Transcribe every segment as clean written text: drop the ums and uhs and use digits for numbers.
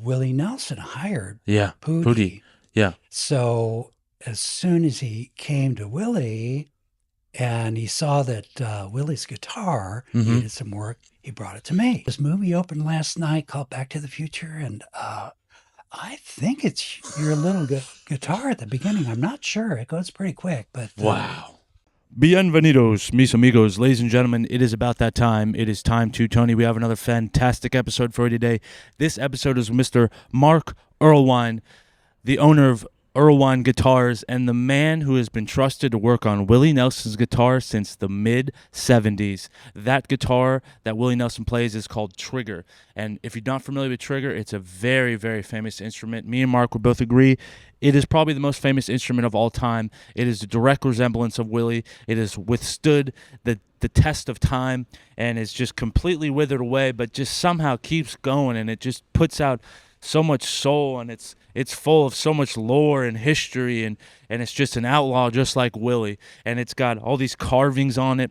Willie Nelson hired Yeah. Pootie. Pootie. Yeah. So as soon as he came to Willie and he saw that Willie's guitar Mm-hmm. needed some work, he brought it to me. This movie opened last night called Back to the Future, and I think it's your little guitar at the beginning. I'm not sure. It goes pretty quick, but Wow. Bienvenidos, mis amigos, ladies and gentlemen. It is about that time. It is time to, Tony. We have another fantastic episode for you today. This episode is Mr. Mark Erlewine, the owner of Erlewine Guitars and the man who has been trusted to work on Willie Nelson's guitar since the mid-'70s. That guitar that Willie Nelson plays is called Trigger. And if you're not familiar with Trigger, it's a very, very famous instrument. Me and Mark would both agree it is probably the most famous instrument of all time. It is a direct resemblance of Willie. It has withstood the test of time and is just completely withered away, but just somehow keeps going, and it just puts out so much soul, and it's full of so much lore and history, and it's just an outlaw just like Willie. And it's got all these carvings on it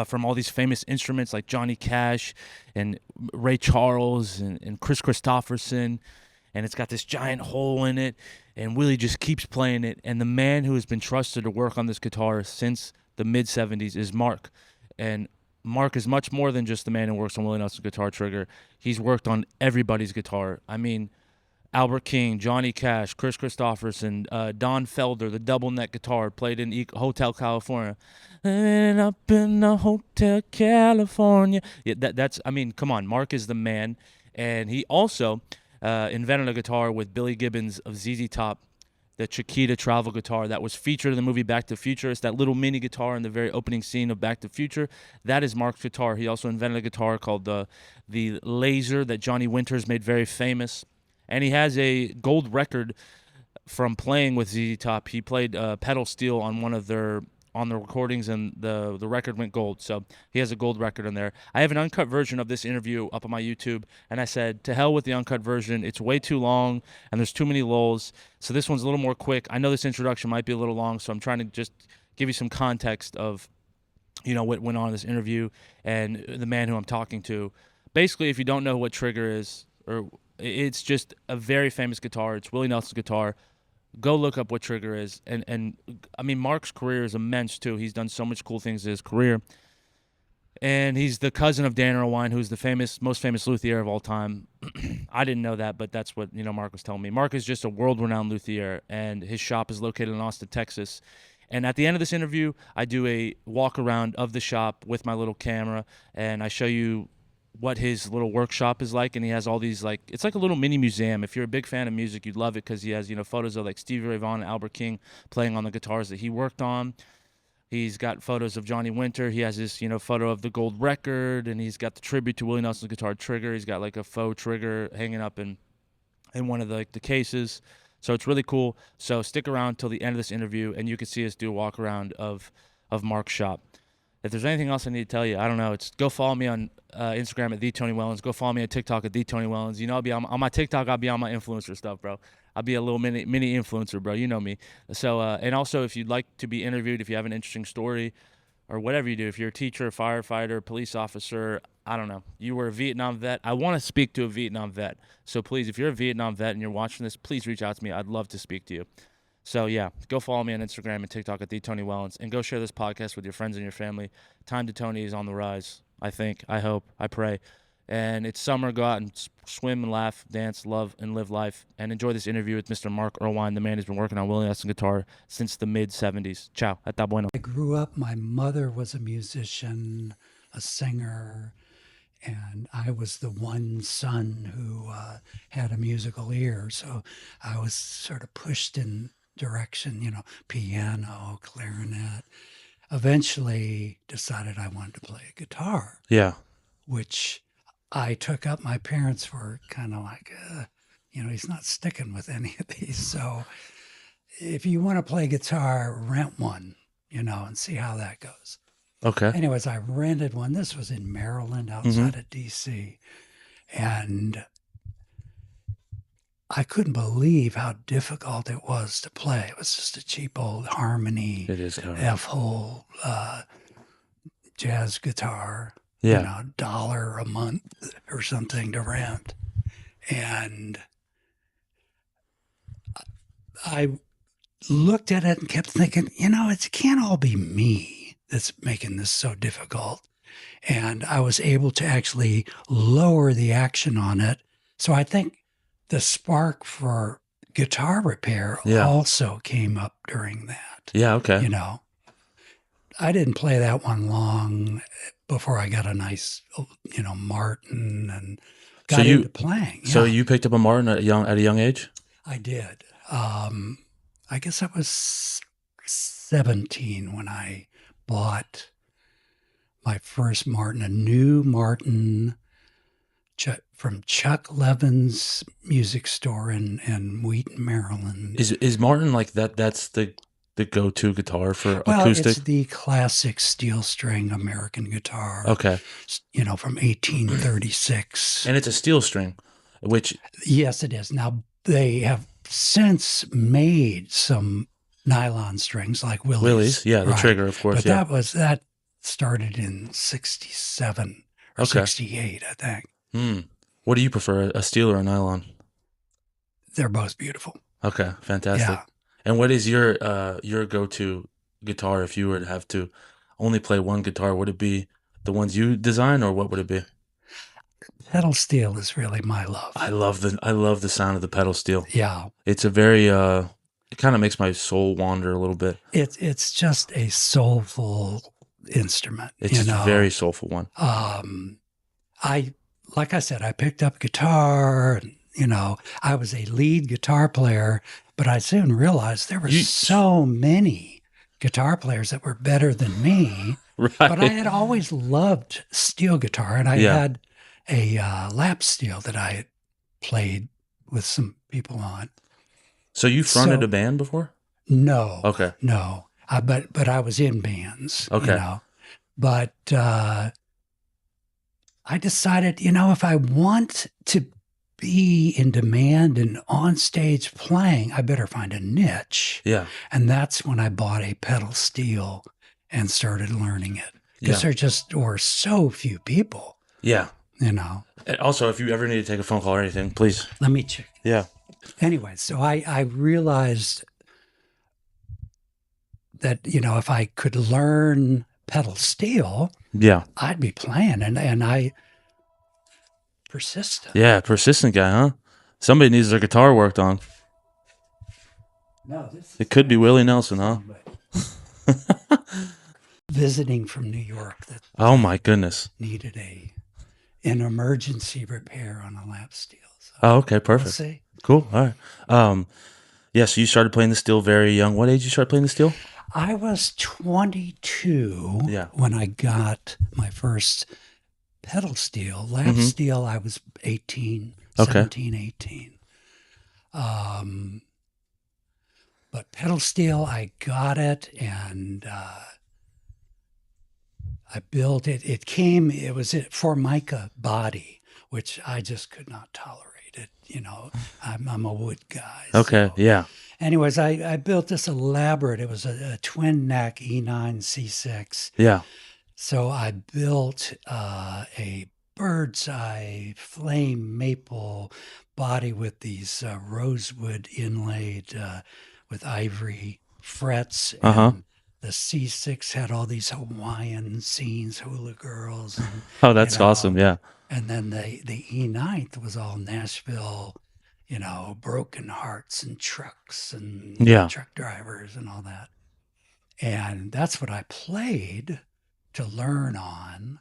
from all these famous instruments like Johnny Cash and Ray Charles and Chris Christopherson, and it's got this giant hole in it, and Willie just keeps playing it. And the man who has been trusted to work on this guitar since the mid-'70s is Mark. And Mark is much more than just the man who works on Willie Nelson's guitar Trigger. He's worked on everybody's guitar. I mean, Albert King, Johnny Cash, Chris Christopherson, Don Felder, the double neck guitar, played in Hotel California. And up in the Hotel California. Yeah, that's, I mean, come on. Mark is the man. And he also invented a guitar with Billy Gibbons of ZZ Top, the Chiquita travel guitar that was featured in the movie Back to the Future. It's that little mini guitar in the very opening scene of Back to the Future. That is Mark's guitar. He also invented a guitar called the Lazer that Johnny Winters made very famous. And he has a gold record from playing with ZZ Top. He played pedal steel on one of their on the recordings, and the record went gold. So he has a gold record in there. I have an uncut version of this interview up on my YouTube, and I said, to hell with the uncut version. It's way too long, and there's too many lulls. So this one's a little more quick. I know this introduction might be a little long, so I'm trying to just give you some context of, what went on in this interview and the man who I'm talking to. Basically, if you don't know what Trigger is, or it's just a very famous guitar. It's Willie Nelson's guitar. Go look up what Trigger is. And I mean, Mark's career is immense, too. He's done so much cool things in his career. And he's the cousin of Dan Erlewine, who's the most famous luthier of all time. I didn't know that, but that's what, Mark was telling me. Mark is just a world-renowned luthier, and his shop is located in Austin, Texas. And at the end of this interview, I do a walk-around of the shop with my little camera, and I show you what his little workshop is like, and he has all these, it's like a little mini museum. If you're a big fan of music, you'd love it, because he has, photos of Stevie Ray Vaughn and Albert King playing on the guitars that he worked on. He's got photos of Johnny Winter. He has this, photo of the gold record, and he's got the tribute to Willie Nelson's guitar Trigger. He's got a faux Trigger hanging up in one of the cases. So it's really cool. So stick around till the end of this interview, and you can see us do a walk around of Mark's shop. If there's anything else I need to tell you, I don't know. It's go follow me on Instagram at @TheTonyWellens. Go follow me on TikTok at @TheTonyWellens. I'll be on my TikTok. I'll be on my influencer stuff, bro. I'll be a little mini influencer, bro. You know me. So and also, if you'd like to be interviewed, if you have an interesting story or whatever you do, if you're a teacher, firefighter, police officer, I don't know, you were a Vietnam vet, I want to speak to a Vietnam vet. So please, if you're a Vietnam vet and you're watching this, please reach out to me. I'd love to speak to you. So, yeah, go follow me on Instagram and TikTok at @TheTonyWellens, and go share this podcast with your friends and your family. Time to Tony is on the rise, I think, I hope, I pray. And it's summer. Go out and swim and laugh, dance, love, and live life. And enjoy this interview with Mr. Mark Erlewine, the man who's been working on Willie Nelson guitar since the mid-'70s. Ciao. Hasta bueno. I grew up, my mother was a musician, a singer, and I was the one son who had a musical ear. So I was sort of pushed in direction, piano, clarinet. Eventually decided I wanted to play a guitar. Yeah. Which I took up. My parents were kind of like, he's not sticking with any of these. So if you want to play guitar, rent one, and see how that goes. Okay. Anyways, I rented one. This was in Maryland, outside of D.C. And I couldn't believe how difficult it was to play. It was just a cheap old Harmony, It is kind of F-hole jazz guitar, Yeah. $1 a month or something to rent. And I looked at it and kept thinking, it can't all be me that's making this so difficult. And I was able to actually lower the action on it. So I think the spark for guitar repair Yeah. also came up during that. Yeah. Okay. I didn't play that one long before I got a nice, Martin and got into playing. So Yeah, you picked up a Martin at a young age? I did. I guess I was 17 when I bought my first Martin, a new Martin from Chuck Levin's music store in Wheaton, Maryland. Is Martin like that? That's the go-to guitar for Well, acoustic? it's the classic steel string American guitar. Okay. From 1836. And it's a steel string, which... Yes, it is. Now, they have since made some nylon strings like Willie's. Yeah, the right. trigger, of course. But that started in 67 or 68, I think. What do you prefer, a steel or a nylon? They're both beautiful. Okay, fantastic. Yeah. And what is your go-to guitar if you were to have to only play one guitar? Would it be the ones you design, or what would it be? Pedal steel is really my love. I love the sound of the pedal steel. Yeah. It's a very it kind of makes my soul wander a little bit. It's just a soulful instrument. It's just a very soulful one. Like I said, I picked up guitar and, I was a lead guitar player, but I soon realized there were so many guitar players that were better than me. Right. But I had always loved steel guitar, and I had a lap steel that I had played with some people on. So you fronted a band before? No. Okay. No. But I was in bands. Okay. But I decided, if I want to be in demand and on stage playing, I better find a niche. Yeah. And that's when I bought a pedal steel and started learning it. Because there just were so few people. Yeah. And also, if you ever need to take a phone call or anything, please. Let me check. Yeah. Anyway, so I realized that, if I could learn pedal steel, I'd be playing. And I persistent. Yeah, persistent guy, huh? Somebody needs their guitar worked on. No, it could be WIllie Nelson, huh? Visiting from New York. That oh my goodness. Needed an emergency repair on a lap steel. So oh, okay, perfect. We'll see. Cool. All right. So you started playing the steel very young. What age did you start playing the steel? I was 22 when I got my first pedal steel. Lap steel, I was 18, 17, 18. But pedal steel, I got it, and I built it. It was a Formica body, which I just could not tolerate it. I'm a wood guy. Okay, so. yeah. Anyways, I built this elaborate, it was a twin neck E9 C6. Yeah. So I built a bird's eye flame maple body with these rosewood inlaid with ivory frets. And the C6 had all these Hawaiian scenes, hula girls. And, oh, that's awesome. Yeah. And then the E9th was all Nashville, broken hearts and trucks and truck drivers and all that. And that's what I played to learn on.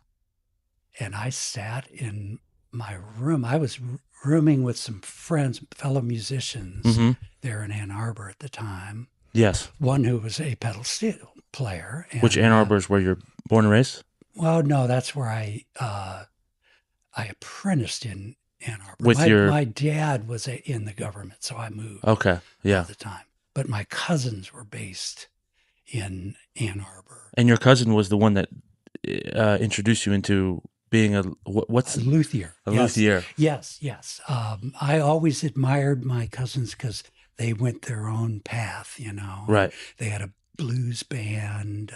And I sat in my room. I was rooming with some friends, fellow musicians there in Ann Arbor at the time. Yes. One who was a pedal steel player. And, which Ann Arbor is where you're born and raised? Well, no, that's where I apprenticed in Ann Arbor. My dad was in the government, so I moved. Okay, yeah. All the time. But my cousins were based in Ann Arbor. And your cousin was the one that introduced you into being a luthier. A luthier. Yes. I always admired my cousins because they went their own path, Right. They had a blues band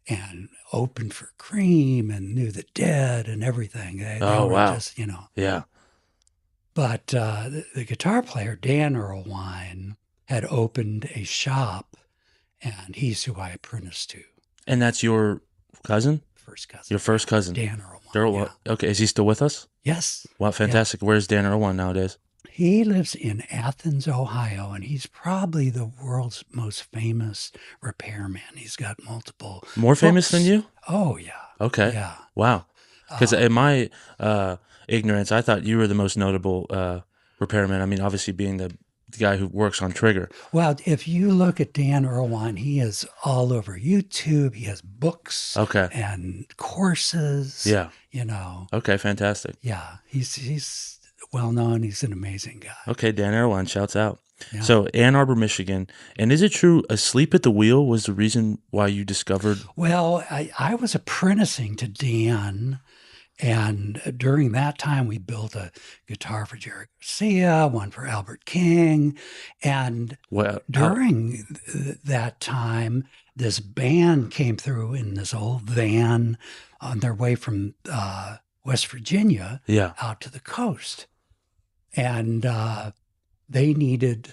and opened for Cream and Knew the Dead and everything. They were wow. just, Yeah. But the guitar player, Dan Erlewine, had opened a shop, and he's who I apprenticed to. And that's your cousin? First cousin. Your first cousin? Dan Erlewine. Okay, is he still with us? Yes. Wow, fantastic. Yeah. Where's Dan Erlewine nowadays? He lives in Athens, Ohio, and he's probably the world's most famous repairman. He's got multiple More famous than you? Oh, yeah. Okay. Yeah. Wow. Because in my ignorance, I thought you were the most notable repairman. I mean, obviously being the guy who works on Trigger. Well, if you look at Dan Erlewine, he is all over YouTube. He has books and courses. Yeah. You know. Okay, fantastic. Yeah. He's well known. He's an amazing guy. Okay, Dan Erlewine, shouts out. Yeah. So, Ann Arbor, Michigan. And is it true asleep at the wheel was the reason why you discovered? Well, I was apprenticing to Dan. And during that time, we built a guitar for Jerry Garcia, one for Albert King. And during that time, this band came through in this old van on their way from West Virginia out to the coast. And they needed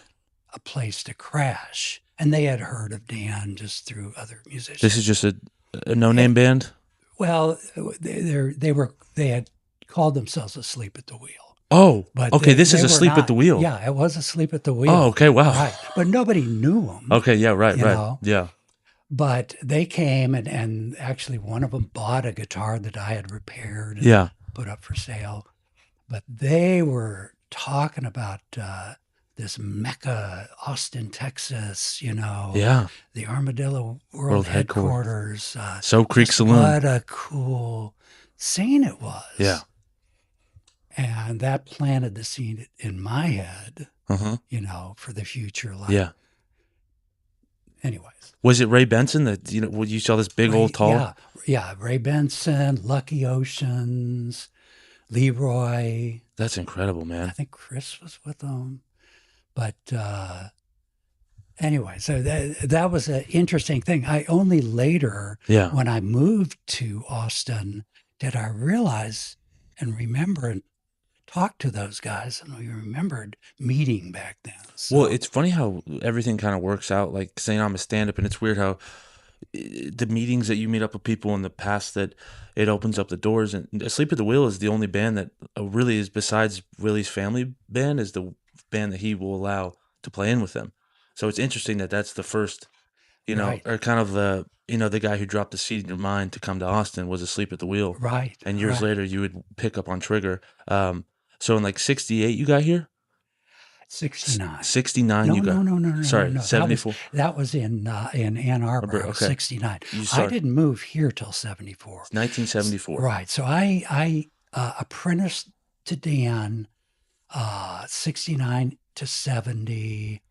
a place to crash. And they had heard of Dan just through other musicians. This is just a no-name band? Well, they had called themselves Asleep at the Wheel. Oh, but okay. This is Asleep at the Wheel. Yeah, it was Asleep at the Wheel. Oh, okay. Wow. Right, but nobody knew them. Okay. Yeah. Right. You right. know? Yeah. But they came and actually one of them bought a guitar that I had repaired. And put up for sale. But they were talking about this Mecca, Austin, Texas, you know. Yeah. The Armadillo World Headquarters. Soap Creek Saloon. What a cool scene it was. Yeah. And that planted the scene in my head, you know, for the future. Yeah. Anyways. Was it Ray Benson that, you know, you saw this big old tall? Yeah. Ray Benson, Lucky Oceans, Leroy. That's incredible, man. I think Chris was with them. But anyway, so that was an interesting thing. I only later, when I moved to Austin, did I realize and remember and talk to those guys, and we remembered meeting back then. So, well, it's funny how everything kind of works out. Like saying I'm a stand-up, and it's weird how the meetings that you meet up with people in the past that it opens up the doors. And Asleep at the Wheel is the only band that really is, besides Willie's family band, is the band that he will allow to play in with them. So it's interesting that that's the first, you know, or kind of the, you know, the guy who dropped the seed in your mind to come to Austin was Asleep at the Wheel. Right. And years later you would pick up on Trigger. So in like 68 you got here? 69. 69 you got. No. Sorry, 74. That was in Ann Arbor. Okay. 69. I didn't move here till 74. 1974. Right. So I apprenticed to Dan 69 to 70.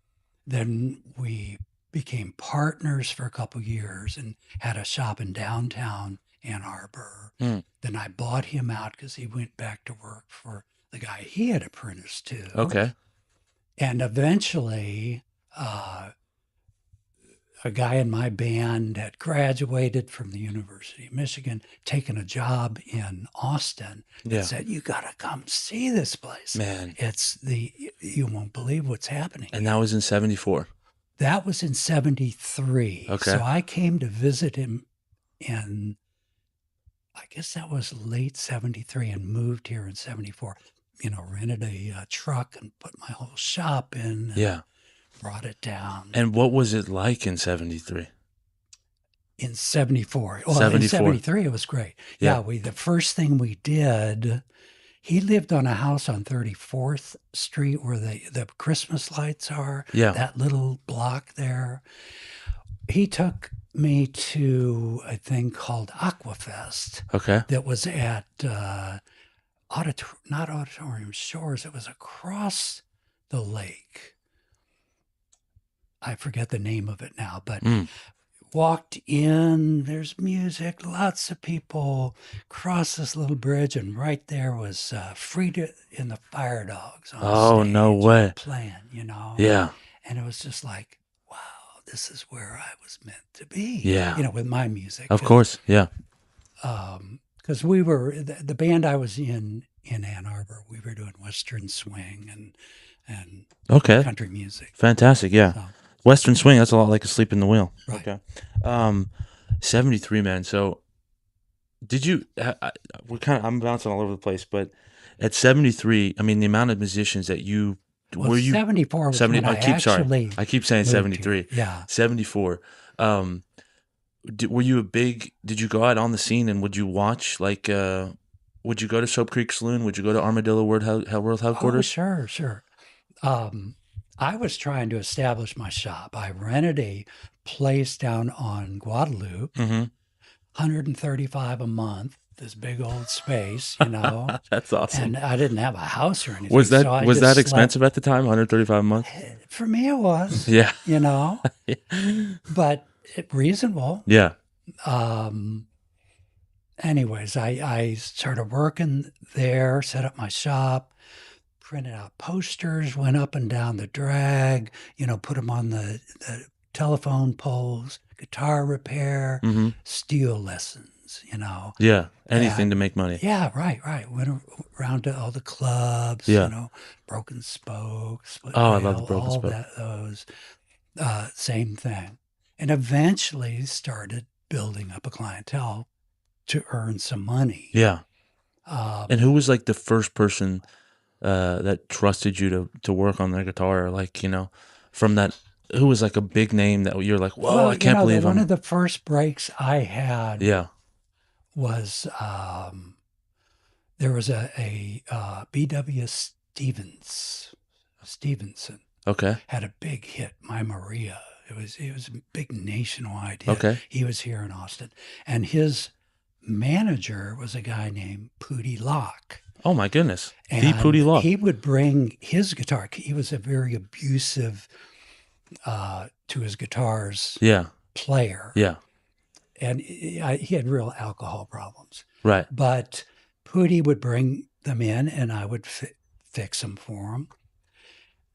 Then we became partners for a couple years and had a shop in downtown Ann Arbor. Then I bought him out because he went back to work for the guy he had apprenticed to. Okay. And eventually, a guy in my band had graduated from the University of Michigan, taken a job in Austin, and said, "You got to come see this place. Man, you won't believe what's happening." And that was in 74. That was in 73. Okay. So I came to visit him in, I guess that was late 73, and moved here in 74. You know, rented a truck and put my whole shop in. And brought it down. And what was it like in 73? In 74. Well, 74. in 73, it was great. Yeah, the first thing we did, he lived on a house on 34th Street where the Christmas lights are. Yeah. That little block there. He took me to a thing called Aquafest. Okay. That was at not Auditorium Shores. It was across the lake. I forget the name of it now, but walked in, there's music, lots of people, cross this little bridge, and right there was Frida and the Fire Dogs on stage. No way. Playing, you know? Yeah. And it was just like, wow, this is where I was meant to be. Yeah. You know, with my music. Of course, yeah. Because we were, the band I was in in Ann Arbor. We were doing Western swing and Okay. country music. Fantastic. Yeah. So, Western swing. That's a lot like Asleep in the Wheel. right. Okay. 73, man. So did you, I'm bouncing all over the place, but at 73, I mean, the amount of musicians that you, Well, were you 74 was 70? when I actually I keep saying moved 73. here. Yeah. 74. Were you did you go out on the scene and would you watch, like, would you go to Soap Creek Saloon? Would you go to Armadillo World Oh, Headquarters? sure. I was trying to establish my shop. I rented a place down on Guadalupe, Mm-hmm. 135 a month, this big old space, you know, That's awesome. and I didn't have a house or anything. Was that so I was just that expensive at the time? 135 a month? For me, it was, Yeah. you know, but reasonable. Yeah. Anyways, I started working there, set up my shop, printed out posters, went up and down the drag, you know, put them on the telephone poles, guitar repair, Mm-hmm. steel lessons, you know. Yeah. Anything And to make money. yeah, right. Went around to all the clubs, Yeah. you know, Broken Spoke, Split Oh, I Rail, love the Broken all Spoke. those, same thing. And eventually started building up a clientele to earn some money. Yeah. Um, And who was like the first person that trusted you to work on their guitar, or, like, you know, from that, who was like a big name that you're like, whoa, I can't believe one I'm. of the first breaks I had Yeah. was there was a B.W. Stevenson Okay. had a big hit, My Maria. It was a big nationwide hit. Okay. He was here in Austin, and his manager was a guy named Pootie Locke. Oh my goodness. And The Pootie Locke. he would bring his guitar. He was a very abusive to his guitars Yeah. player. Yeah. And he had real alcohol problems. Right. But Pootie would bring them in, and I would fix them for him.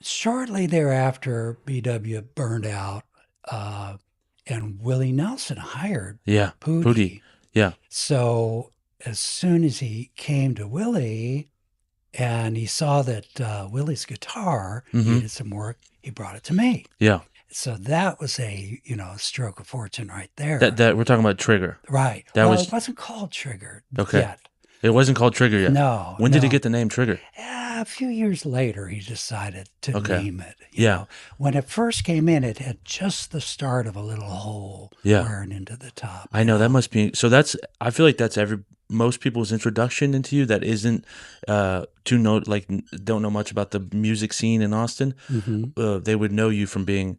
Shortly thereafter, BW burned out, and WIllie Nelson hired Yeah. Pootie. Yeah. So as soon as he came to Willie and he saw that Willie's guitar Mhm. needed some work, he brought it to me. Yeah. So that was a, stroke of fortune right there. That we're talking about Trigger. Right. That was- it wasn't called Trigger Okay. yet. It wasn't called Trigger yet. No. When did he no. get the name Trigger? A few years later, he decided to Okay. name it. Yeah. know. When it first came in, it had just the start of a little hole Yeah. wearing into the top. I know that must be so. I feel like that's most people's introduction into you that isn't don't know much about the music scene in Austin. Mm-hmm. They would know you from being.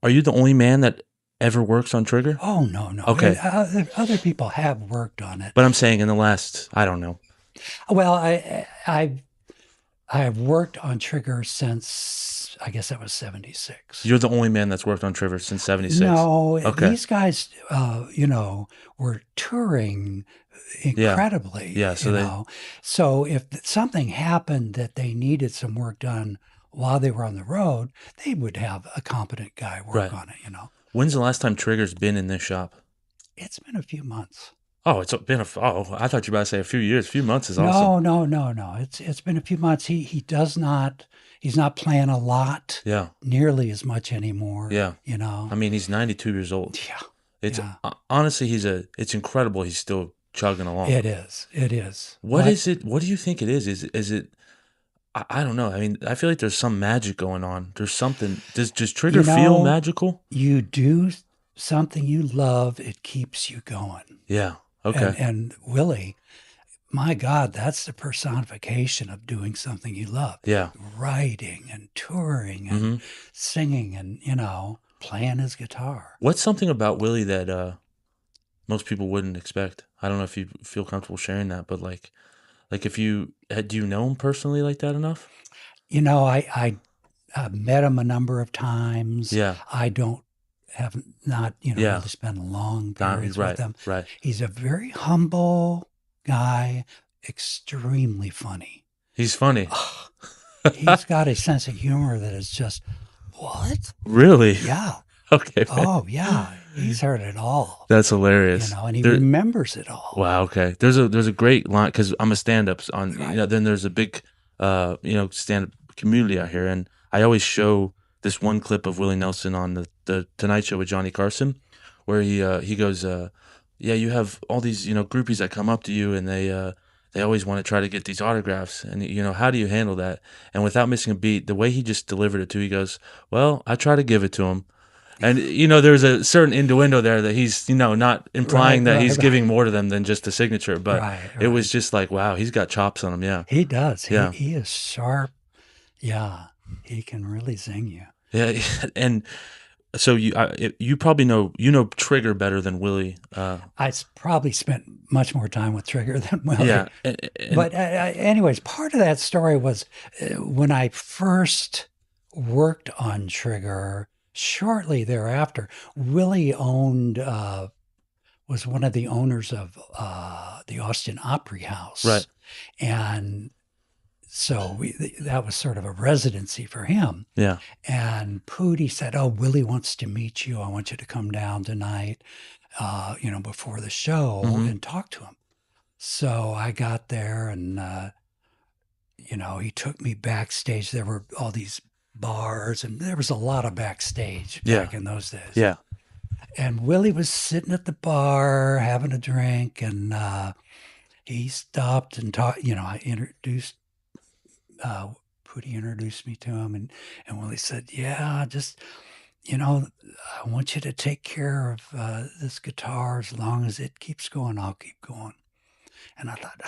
Are you the only man that ever works on Trigger? Oh, no. Okay. Other people have worked on it. But I'm saying in the last, I don't know. Well, I've worked on Trigger since, I guess that was 76. You're the only man that's worked on Trigger since 76. No, Okay. these guys, were touring incredibly. Yeah, so So if something happened that they needed some work done while they were on the road, they would have a competent guy work Right. on it, When's the last time Trigger's been in this shop? It's been a few months. Oh, it's been I thought you were about to say a few years. A few months is awesome. No. It's been a few months. He's not playing a lot, Yeah. nearly as much anymore. Yeah. I I mean, he's 92 years old. yeah, It's yeah. honestly, it's incredible. He's still chugging along. It is. What is it? What do you think it is? Is it? I don't know. I mean, I feel like there's some magic going on. There's something. Does Trigger feel magical? You do something you love, it keeps you going. Yeah. Okay. And Willie, my God, that's the personification of doing something you love. Yeah. Writing and touring and singing and, playing his guitar. What's something about Willie that most people wouldn't expect? I don't know if you feel comfortable sharing that, but like if do you know him personally like that enough? I met him a number of times. Yeah. I have not, really spent long periods with him. Right. He's a very humble guy, extremely funny. He's funny. He's got a sense of humor that is just, what? Really? Yeah. Okay. Man. Oh, yeah. He's heard it all, That's hilarious. and he There, remembers it all. wow. Okay. There's a great line because I'm a stand-up on. Right. Then there's a big, stand-up community out here, and I always show this one clip of Willie Nelson on the Tonight Show with Johnny Carson, where he goes, yeah, you have all these groupies that come up to you, and they always want to try to get these autographs, and how do you handle that? And without missing a beat, the way he just delivered it to, he goes, well, I try to give it to him. And there's a certain innuendo there that he's not implying that he's giving more to them than just a signature, but it was just like, wow, he's got chops on him. Yeah, he does. Yeah. He is sharp. Yeah, he can really zing you. Yeah, and so you probably know Trigger better than Willie. I probably spent much more time with Trigger than Willie. Yeah, but anyways, part of that story was when I first worked on Trigger. Shortly thereafter, Willie was one of the owners of the Austin Opry House. Right. And so that was sort of a residency for him. Yeah. And Pootie said, oh, Willie wants to meet you. I want you to come down tonight, before the show and talk to him. So I got there and, he took me backstage. There were all these bars, and there was a lot of backstage back in those days. Yeah. And Willie was sitting at the bar having a drink, and he stopped and talked. I introduced, Pootie introduced me to him, and Willie said, yeah, just, I want you to take care of this guitar. As long as it keeps going, I'll keep going. And I thought,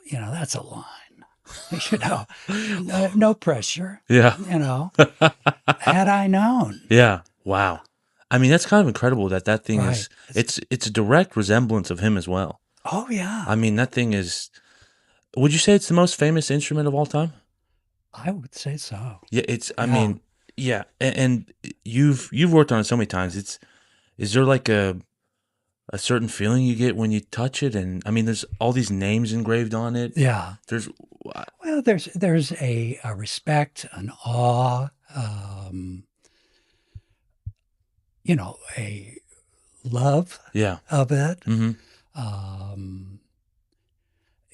that's a line. No pressure. Yeah. Had I known. Yeah. Wow. I mean, that's kind of incredible that thing is, it's a direct resemblance of him as well. Oh, yeah. I mean, that thing is, would you say it's the most famous instrument of all time? I would say so. Yeah. I mean, yeah. And you've worked on it so many times. Is there like a certain feeling you get when you touch it? And I mean, there's all these names engraved on it. Yeah. There's a respect, an awe, a love of it. Mm-hmm.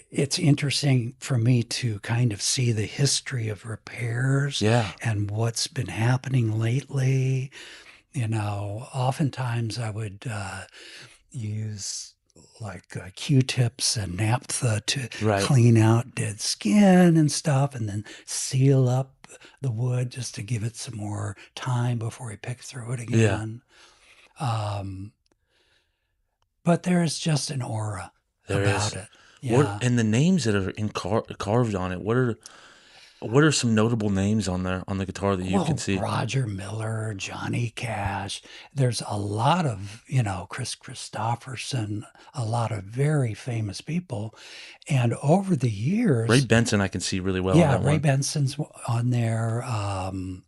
It's interesting for me to kind of see the history of repairs and what's been happening lately. Oftentimes I would use like Q-tips and naphtha to clean out dead skin and stuff, and then seal up the wood just to give it some more time before he picked through it again. But there is just an aura about it. Yeah. And the names that are carved on it, what are some notable names on there on the guitar that you can see? Roger Miller, Johnny Cash. There's a lot of, Chris Christopherson, a lot of very famous people. And over the years, Ray Benson I can see really well. Yeah, on that Ray one. Benson's on there. Who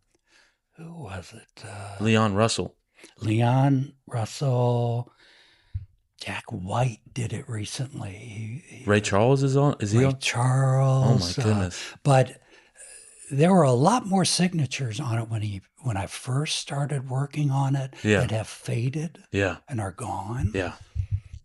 was it? Leon Russell. Jack White did it recently. Ray Charles is on. Is he Ray on? Charles. Oh my goodness! But there were a lot more signatures on it when I first started working on it that have faded and are gone. Yeah.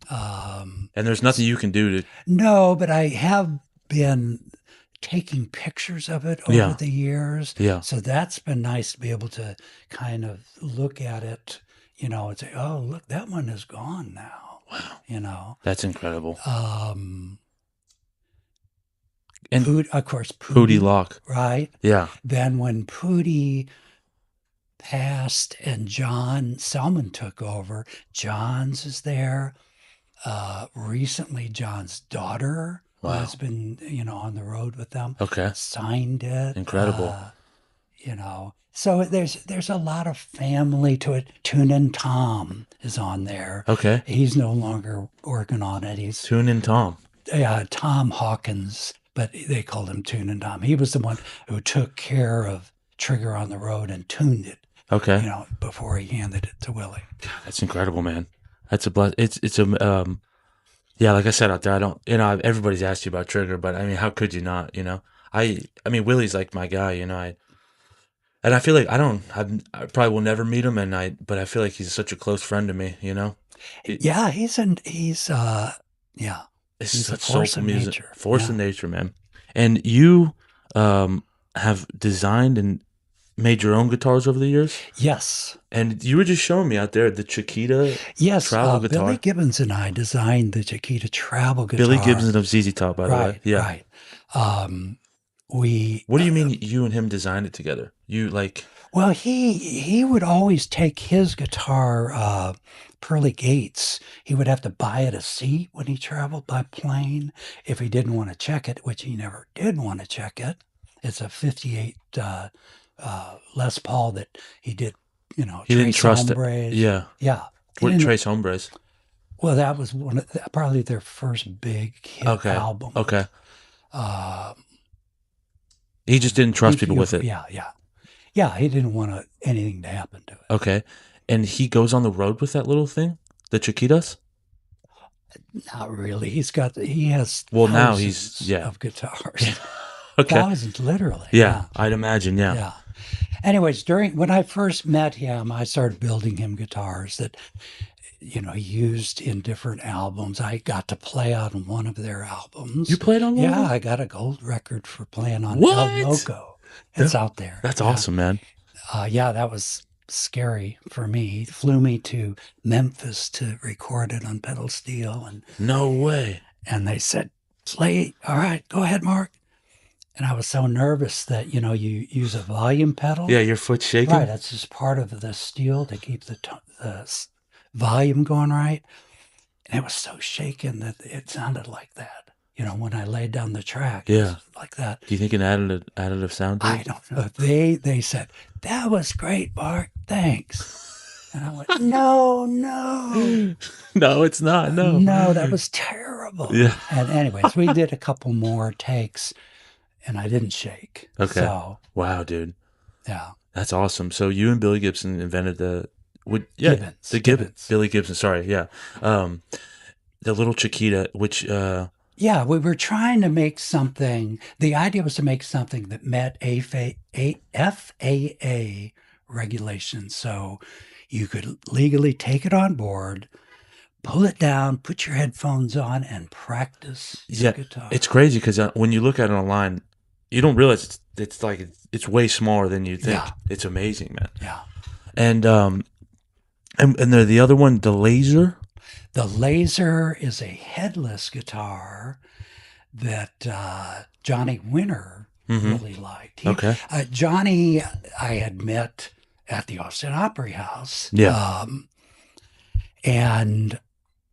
And there's nothing you can do to. No, but I have been taking pictures of it over the years. Yeah. So that's been nice to be able to kind of look at it, and say, oh, look, that one is gone now. Wow. That's incredible. And of course, Pootie Locke. Right? Yeah. Then when Pootie passed and John Selman took over, John's is there. Recently, John's daughter has been, on the road with them. Okay. Signed it. Incredible. So there's a lot of family to it. Tunin' Tom is on there. Okay. He's no longer working on it. He's Tunin' Tom. Tom Hawkins, but they called him Tunin' Tom. He was the one who took care of Trigger on the Road and tuned it. Okay. Before he handed it to Willie. That's incredible, man. That's a bless. It's a yeah. Like I said out there, I don't. Everybody's asked you about Trigger, but I mean, how could you not? I mean, Willie's like my guy. And I feel like I probably will never meet him, but I feel like he's such a close friend to me. It, Yeah, yeah, it's he's a such force soulful of music, nature. force of Yeah. nature, man. And you have designed and made your own guitars over the years. Yes. And you were just showing me out there the Chiquita Yes, travel Billy guitar. Gibbons and I designed the Chiquita travel Billy guitar. Gibbons of ZZ Top, by the way. Right, Yeah. right. Um, we What do you mean you and him designed it together? You like Well, he would always take his guitar, Pearly Gates. He would have to buy it a seat when he traveled by plane if he didn't want to check it, which he never did want to check it. It's a 58 Les Paul that he did, he didn't Trace trust it. Hombres. Yeah. Yeah. He What didn't, Trace Hombres? well, that was probably their first big hit Okay. album. Okay. Uh, He just didn't trust people with it. Yeah, yeah. Yeah, he didn't want anything to happen to it. Okay. And he goes on the road with that little thing? The Chiquitas? Not really. He has Well, now thousands of guitars. Okay. Thousands, literally. Yeah, I'd imagine, yeah. Yeah. Anyways, when I first met him, I started building him guitars that, he used in different albums. I got to play on one of their albums. You played on one? Yeah, I got a gold record for playing on What? El Loco. It's out there. That's Yeah. awesome, man. Yeah, that was scary for me. He flew me to Memphis to record it on pedal steel, No way. and they said, "Play, all right, go ahead, Mark." And I was so nervous that you use a volume pedal. Yeah, your foot's shaking. Right. That's just part of the steel to keep the volume going right. And it was so shaken that it sounded like that. When I laid down the track, it was like that. Do you think an additive sound to it? I don't know. They said, "That was great, Mark. Thanks." And I went, "No, no." No, it's not. No. No, that was terrible. Yeah. And anyways, we did a couple more takes and I didn't shake. Okay. So, wow, dude. yeah. That's awesome. So you and Billy Gibson invented Gibbons. Billy Gibson, sorry, yeah. The little Chiquita, which Yeah, we were trying to make something. The idea was to make something that met FAA regulations. So you could legally take it on board, pull it down, put your headphones on, and practice your guitar. It's crazy because when you look at it online, you don't realize it's way smaller than you think. Yeah. It's amazing, man. Yeah. And the other one, the Lazer. The Lazer is a headless guitar that Johnny Winter really liked. Okay. Johnny, I had met at the Austin Opry House. Yeah. And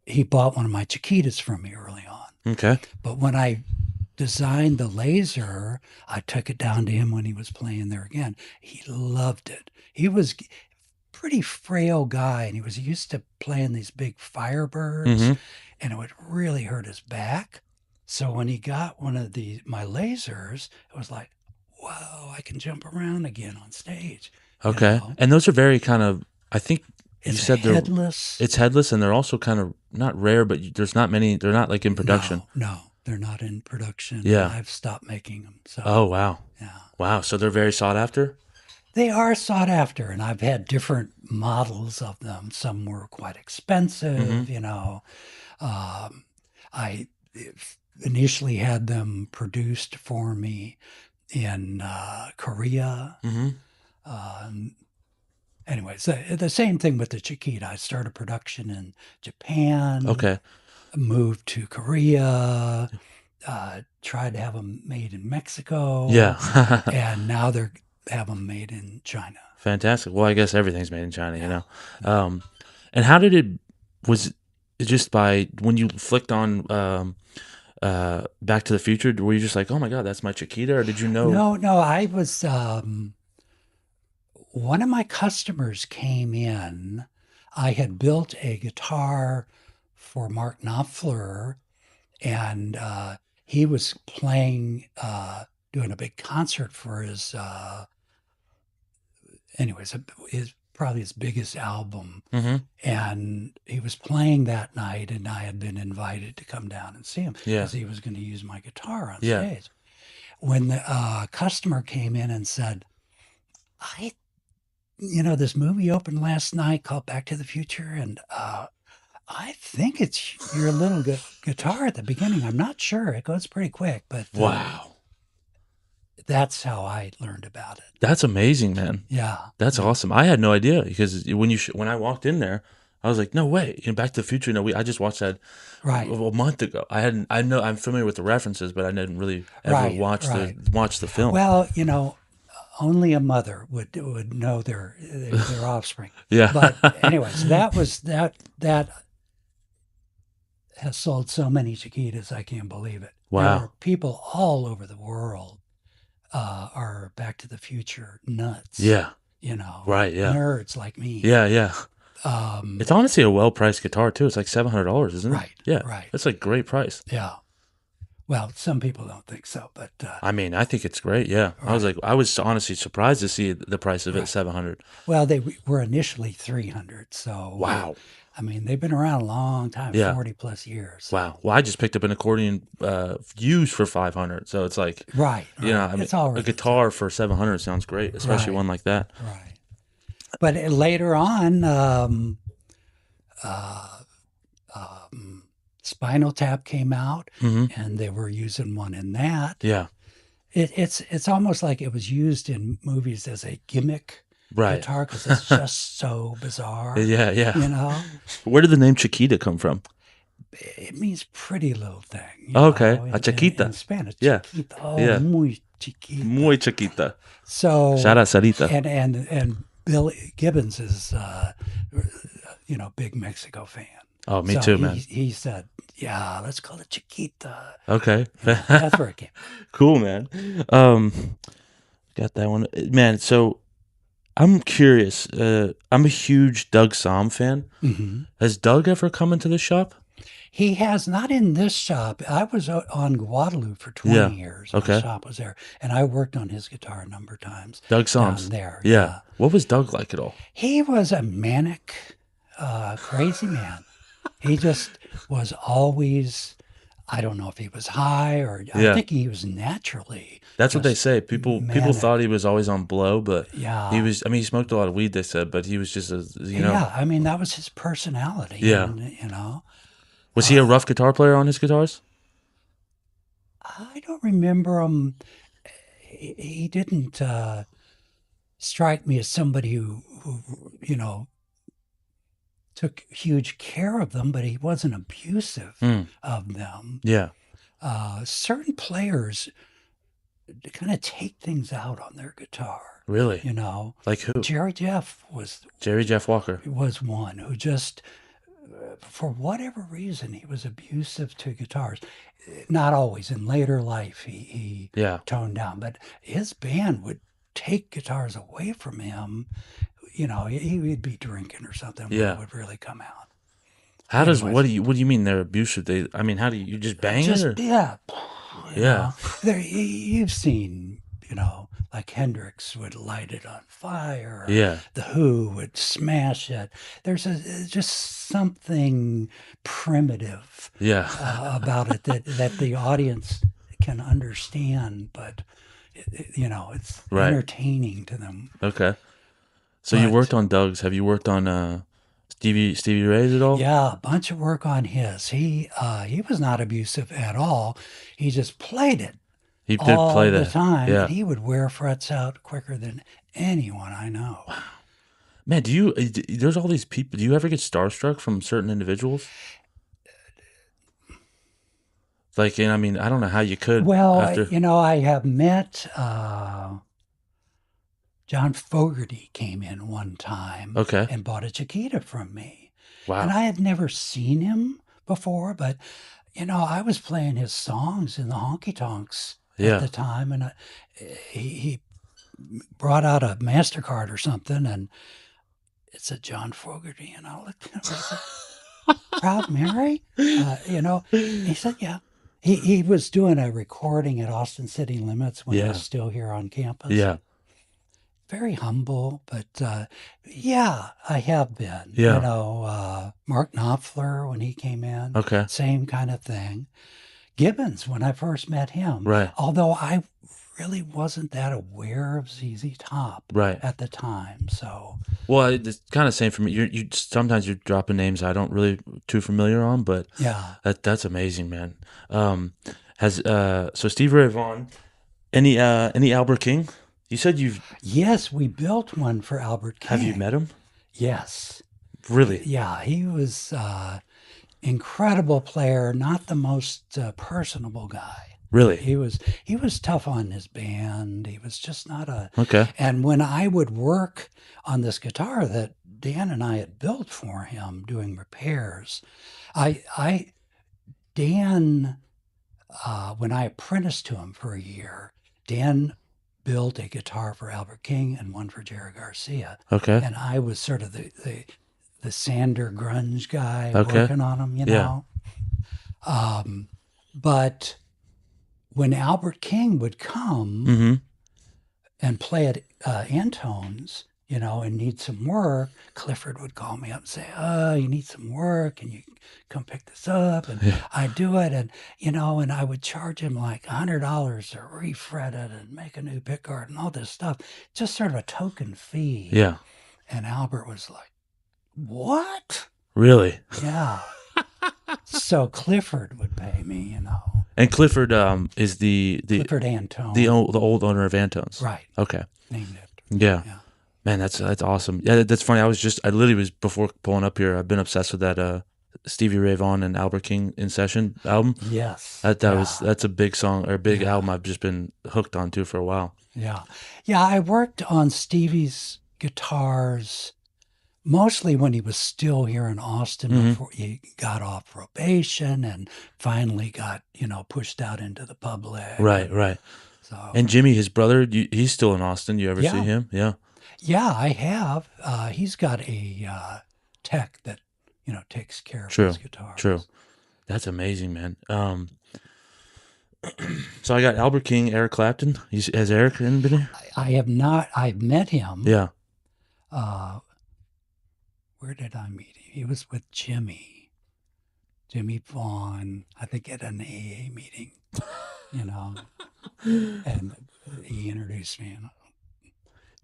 he bought one of my Chiquitas from me early on. Okay. But when I designed the Lazer, I took it down to him when he was playing there again. He loved it. He was pretty frail guy, and he was used to playing these big Firebirds, and it would really hurt his back. So when he got one of my Lazers, it was like, whoa, I can jump around again on stage. Okay. And those are very kind of, I think you said they're headless. It's headless, and they're also kind of not rare, but there's not many. They're not like in production. No, they're not in production. Yeah. I've stopped making them. So. Oh, wow. Yeah. Wow. So they're very sought after? They are sought after, and I've had different models of them. Some were quite expensive, I initially had them produced for me in Korea. Anyways, the same thing with the Chiquita. I started production in Japan. Okay. Moved to Korea. Tried to have them made in Mexico. Yeah. And now they have them made in China. Fantastic. Well, I guess everything's made in China, And how did was it just by when you flicked on Back to the Future, were you just like, oh my God, that's my Chiquita, or did you know? No, I was, one of my customers came in. I had built a guitar for Mark Knopfler, and he was playing, doing a big concert for his, probably his biggest album. And he was playing that night, and I had been invited to come down and see him because he was going to use my guitar on stage. When the customer came in and said, I, this movie opened last night called Back to the Future, and I think it's your little guitar at the beginning. I'm not sure. It goes pretty quick, but Wow. that's how I learned about it. That's amazing, man. Yeah. That's awesome. I had no idea because when I walked in there, I was like, no way. Back to the Future. No, I just watched that Right. a month ago. I'm familiar with the references, but I didn't really ever watch the film. Well, only a mother would know their offspring. Yeah. But anyways, that has sold so many Chiquitas, I can't believe it. Wow. There are people all over the world are Back to the Future nuts. Yeah. Right, yeah. Nerds like me. Yeah, yeah. It's honestly a well-priced guitar, too. It's like $700, isn't it? Right, Yeah. right. That's like great price. Yeah. Well, some people don't think so, but... I think it's great, yeah. Right. I was honestly surprised to see the price of it, $700. Well, they were initially $300, so... Wow. They've been around a long time, 40 plus years. Wow. Well, I just picked up an accordion used for $500, so it's like... Right. It's all a guitar for $700 sounds great, especially one like that. Right. But later on, Spinal Tap came out, and they were using one in that. Yeah. It's almost like it was used in movies as a gimmick guitar because it's just so bizarre. Yeah. Where did the name Chiquita come from? It means pretty little thing. Okay. A Chiquita. In Spanish. Yeah. Chiquita. Oh, muy chiquita. Muy chiquita. So... Shout out Sarita. And Billy Gibbons is, big Mexico fan. Oh, me too, man. He said, yeah, let's call it Chiquita. Okay. That's where it came. Cool, man. Got that one. Man, so I'm curious. I'm a huge Doug Somm fan. Mm-hmm. Has Doug ever come into the shop? He has not in this shop. I was on Guadalupe for 20 years. Okay. My shop was there, and I worked on his guitar a number of times. Doug Somm. Down there. Yeah. What was Doug like at all? He was a manic, crazy man. He just was always, I don't know if he was high or I think he was naturally. That's what they say. People thought he was always on blow, but he was. He smoked a lot of weed. They said, but he was just Yeah, that was his personality. Yeah, and, Was he a rough guitar player on his guitars? I don't remember him. He didn't strike me as somebody who took huge care of them, but he wasn't abusive of them. Yeah. Certain players kind of take things out on their guitar. Really? Like who? Jerry Jeff Walker was one who just, for whatever reason, he was abusive to guitars. Not always. In later life, he toned down, but his band would take guitars away from him. He would be drinking or something when it would really come out. What do you mean they're abusive? How do you just bang it? Or? Yeah. You've seen, like Hendrix would light it on fire. Yeah. The Who would smash it. There's just something primitive about it that the audience can understand, but it's entertaining to them. Okay. So you worked on Doug's. Have you worked on Stevie Ray's at all? Yeah, a bunch of work on his. He was not abusive at all. He just played it. He did play that all the time. Yeah. And he would wear frets out quicker than anyone I know. Wow. Man, there's all these people. Do you ever get starstruck from certain individuals? Like, I don't know how you could. Well, I have met John Fogerty came in one time and bought a Chiquita from me. Wow. And I had never seen him before, but, I was playing his songs in the honky tonks at the time, and he brought out a MasterCard or something, and it said John Fogerty, and I looked at him and I said, Proud Mary? He said, yeah. He was doing a recording at Austin City Limits when I was still here on campus. Yeah. Very humble, but I have been. Yeah. Mark Knopfler when he came in. Okay. Same kind of thing. Gibbons when I first met him. Right. Although I really wasn't that aware of ZZ Top Right. at the time. So Well, it's kind of same for me. You sometimes you're dropping names I don't really too familiar on, but yeah. that's amazing, man. Has so Stevie Ray Vaughn, any Albert King? You said you've Yes, we built one for Albert have you King. met him? Yes. Really? Yeah, he was incredible player, not the most personable guy. Really? He was tough on his band. He was just not a. Okay. And when I would work on this guitar that Dan and I had built for him, doing repairs, I Dan when I apprenticed to him for a year, Dan built a guitar for Albert King and one for Jerry Garcia, Okay. and I was sort of the Sander grunge guy Okay. working on them, Yeah. But when Albert King would come Mm-hmm. and play at Antone's, and need some work, Clifford would call me up and say, you need some work, and you come pick this up, and Yeah. I'd do it, and I would charge him like $100 to refret it and make a new pickguard and all this stuff, just sort of a token fee. Yeah. And Albert was like, what? Really? Yeah. So Clifford would pay me, And Clifford is the Clifford Antone. the old owner of Antone's. Right. Okay. Named it. Yeah. Yeah. Man, that's awesome. Yeah, that's funny. I literally was before pulling up here. I've been obsessed with that Stevie Ray Vaughan and Albert King In Session album. Yes. That's a big song or a big album I've just been hooked on to for a while. Yeah. Yeah, I worked on Stevie's guitars mostly when he was still here in Austin before he got off probation and finally got, pushed out into the public. Right. So And Jimmy, his brother, he's still in Austin. You ever Yeah. see him? Yeah. yeah, I have. He's got a tech that, takes care of True. his guitars. True. That's amazing, man. So I got Albert King, Eric Clapton. Has Eric been here? I have not. I've met him. Yeah. Where did I meet him? He was with Jimmy Vaughn, I think at an AA meeting, and he introduced me.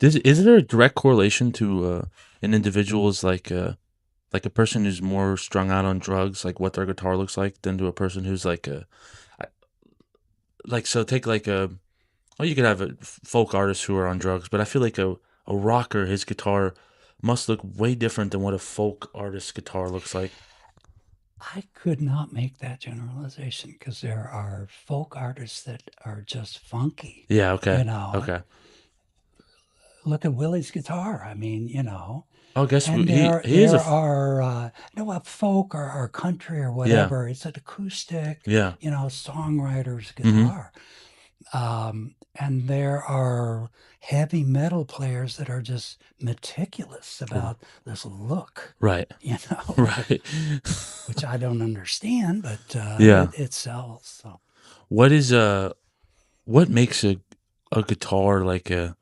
Is there a direct correlation to an individual's like a person who's more strung out on drugs, like what their guitar looks like, than to a person who's so take you could have a folk artists who are on drugs, but I feel like a rocker, his guitar must look way different than what a folk artist's guitar looks like. I could not make that generalization because there are folk artists that are just funky. Yeah. Okay. Okay. Look at Willie's guitar. I mean, Oh, I guess and he there is are a folk or country or whatever. It's an acoustic, yeah. songwriter's guitar. And there are heavy metal players that are just meticulous about this look, Right. Right. which I don't understand, but Yeah. it sells. So. What makes a guitar like a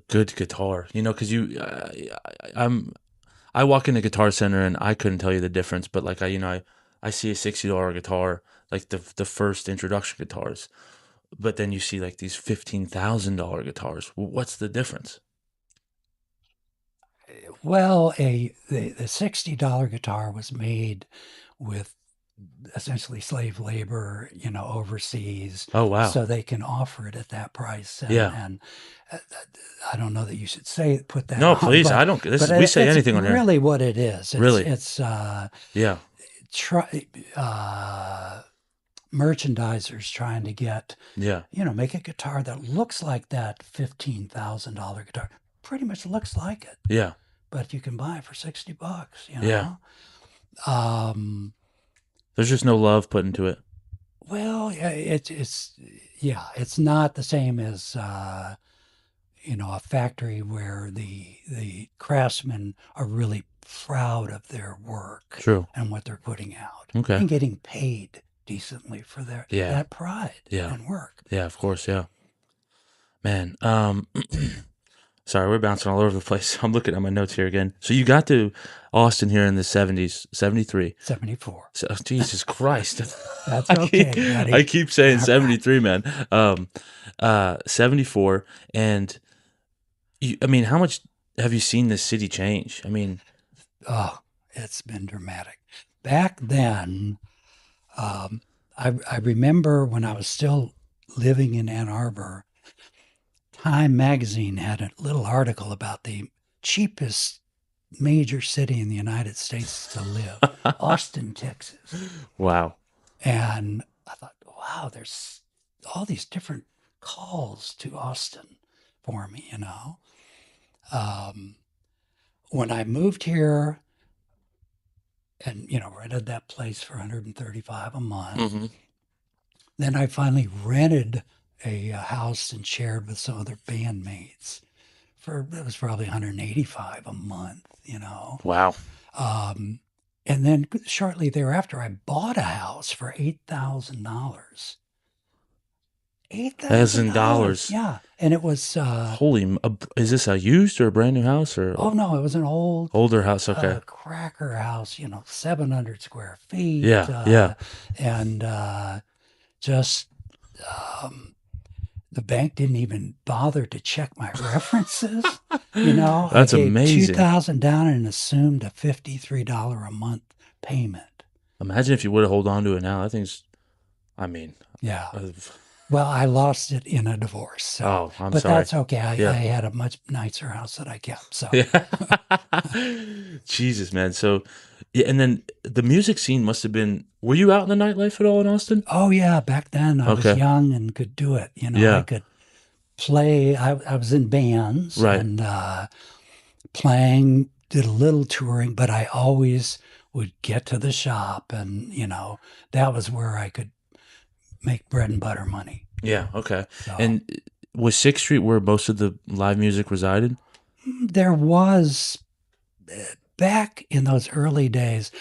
good guitar? Because I walk in a Guitar Center and I couldn't tell you the difference, but like I see a $60 guitar, like the first introduction guitars, but then you see like these $15,000 guitars. What's the difference? Well, the $60 guitar was made with essentially slave labor, overseas. Oh wow. So they can offer it at that price. And, Yeah. And I don't know that you should put that. No, on, please. but, I don't. We say it's anything on here. Really, what it is. Really? It's Yeah. Merchandisers trying to get, Yeah. make a guitar that looks like that $15,000 guitar. Pretty much looks like it, Yeah. but you can buy it for $60. Yeah. There's just no love put into it. Well, it's not the same as a factory where the craftsmen are really proud of their work. True. And what they're putting out. Okay. And getting paid decently for that pride Yeah. and work. Yeah, of course, yeah. Man, Sorry, we're bouncing all over the place. I'm looking at my notes here again. So you got to Austin here in the 70s, 73. 74. So, Jesus Christ. That's I okay, keep, buddy. I keep saying All 73, man. 74. And, I mean, how much have you seen this city change? I mean, Oh, it's been dramatic. Back then, I remember when I was still living in Ann Arbor, Time magazine had a little article about the cheapest major city in the United States to live, Austin, Texas. wow. And I thought, wow, there's all these different calls to Austin for me, you know. When I moved here and, rented that place for $135 a month, Mm-hmm. then I finally rented a house and shared with some other bandmates it was probably $185 a month, Wow. And then shortly thereafter, I bought a house for $8,000. $8,000. Yeah. And it was, Holy, is this a used or a brand new house or oh no, it was an older house? Okay. Cracker house, 700 square feet. Yeah. And just, the bank didn't even bother to check my references. That's I gave amazing. $2,000 down and assumed a $53 a month payment. Imagine if you would have held on to it now. That thing's, I mean, Yeah. Well, I lost it in a divorce. So, I'm but sorry. that's okay. I Yeah. had a much nicer house that I kept. So, Jesus, man. So, yeah, and then the music scene must have been. Were you out in the nightlife at all in Austin? oh yeah, back then I was Okay. young and could do it. Yeah. I could play. I was in bands Right. and playing. Did a little touring, but I always would get to the shop, and that was where I could make bread and butter money. Yeah. Okay. So, And was 6th Street where most of the live music resided? there was, back in those early days,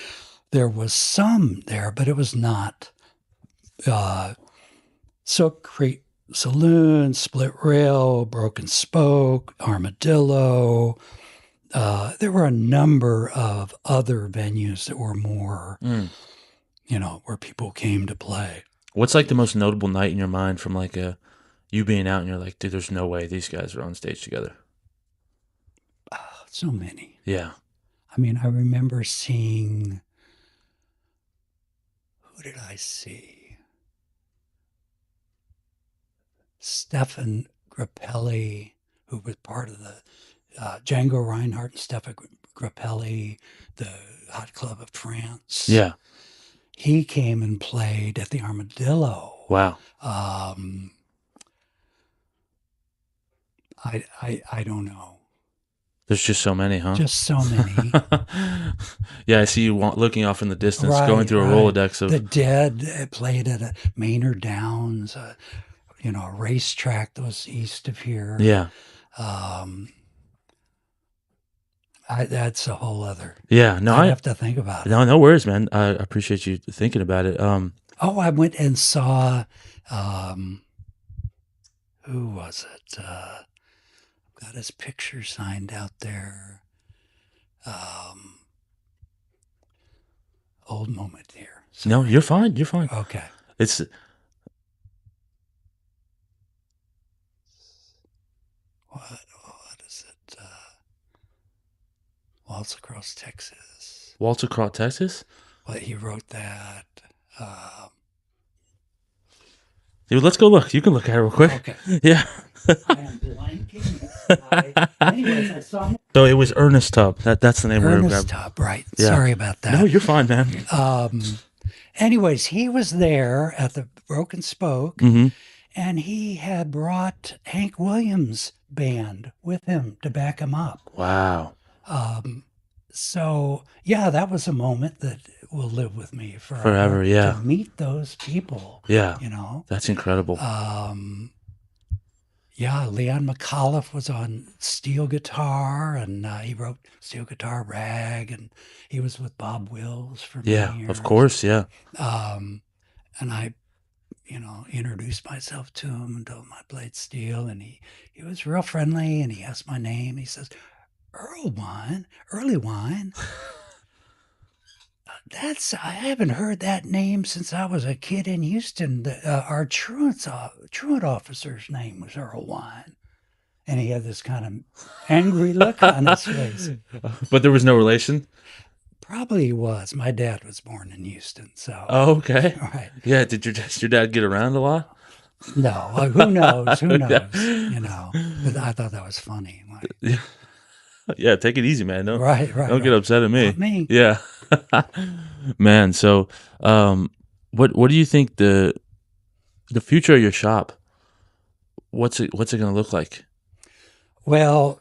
there was some there, but it was not. Silk Creek Saloon, Split Rail, Broken Spoke, Armadillo. There were a number of other venues that were more, where people came to play. What's like the most notable night in your mind from like you being out and you're like, dude, there's no way these guys are on stage together? So many. Yeah. I mean, I remember seeing, who did I see? Stefan Grappelli, who was part of the Django Reinhardt and Stefan Grappelli, the Hot Club of France. Yeah. He came and played at the Armadillo. Wow. I don't know. There's just so many, huh? Just so many. Yeah, I see you looking off in the distance, Right, going through a right. Rolodex of. The Dead played at a Maynard Downs, a racetrack that was east of here. Yeah. That's a whole other. Yeah. No, I have to think about it. No worries, man. I appreciate you thinking about it. Oh, I went and saw, who was it? Got his picture signed out there. Old moment here. Sorry. No, you're fine. You're fine. Okay. It's. What is it? Waltz Across Texas. Waltz Across Texas? Well, he wrote that. Dude, let's go look. You can look at it real quick. Okay. Yeah. I am blanking. Anyways, I saw him. So it was Ernest Tubb. That's the name we're Ernest grabbing. Tubb, right. Yeah. Sorry about that. No, you're fine, man. Anyways, he was there at the Broken Spoke, Mm-hmm. and he had brought Hank Williams' band with him to back him up. Wow. So, yeah, that was a moment that will live with me Forever, yeah. To meet those people. Yeah. That's incredible. Yeah, Leon McAuliffe was on steel guitar, and he wrote Steel Guitar Rag, and he was with Bob Wills for many Yeah, years. of course, yeah. And I, introduced myself to him and told him I played steel, and he was real friendly, and he asked my name. He says, Erlewine. I haven't heard that name since I was a kid in Houston. Our truant officer's name was Erlewine. And he had this kind of angry look on his face. But there was no relation? Probably he was. My dad was born in Houston, so. Oh, okay. Right. Yeah, did your dad get around a lot? No, who knows? Who knows? But I thought that was funny. Like, yeah, take it easy, man. Right. Don't get upset at me. Not me. Yeah. Man, so what do you think the future of your shop? What's it going to look like? Well,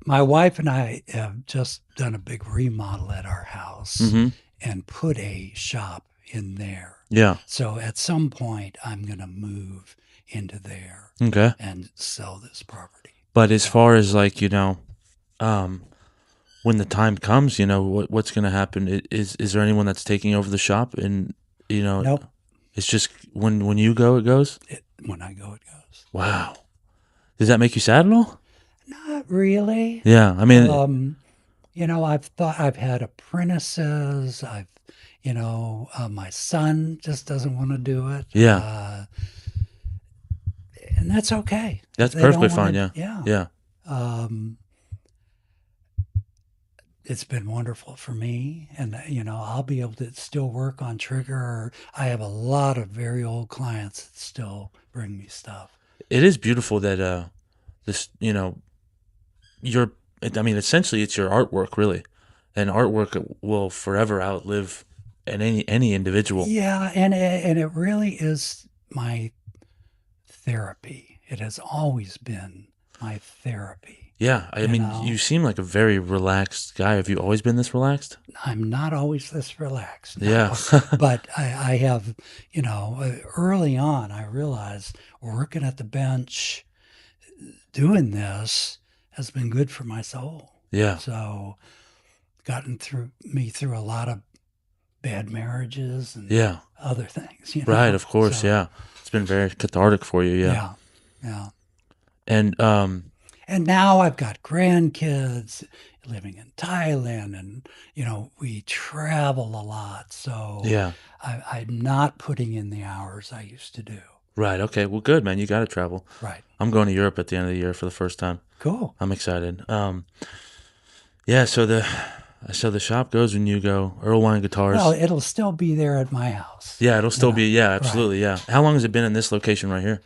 my wife and I have just done a big remodel at our house and put a shop in there. Yeah. So at some point, I'm going to move into there and sell this property. But as far as like, when the time comes, what's going to happen? Is there anyone that's taking over the shop? And, Nope. It's just when you go, it goes? When I go, it goes. Wow. Does that make you sad at all? Not really. Yeah. I mean, I've had apprentices. My son just doesn't want to do it. Yeah. And that's okay. That's perfectly fine. Yeah. Yeah. It's been wonderful for me, and I'll be able to still work on Trigger. I have a lot of very old clients that still bring me stuff. It is beautiful that this, essentially it's your artwork, really, and artwork will forever outlive any individual. Yeah, and it really is my therapy. It has always been my therapy. Yeah, I mean, you seem like a very relaxed guy. Have you always been this relaxed? I'm not always this relaxed. No. Yeah. But I have, early on, I realized working at the bench, doing this has been good for my soul. Yeah. So, gotten me through a lot of bad marriages and other things. Right, of course, yeah. It's been very cathartic for you, yeah. Yeah. And now I've got grandkids living in Thailand, and we travel a lot. So I'm not putting in the hours I used to do. Right. Okay. Well, good, man. You got to travel. Right. I'm going to Europe at the end of the year for the first time. Cool. I'm excited. Yeah. So the shop goes when you go. Erlewine Guitars. Well, it'll still be there at my house. Yeah, it'll still be. Yeah, absolutely. Right. Yeah. How long has it been in this location right here?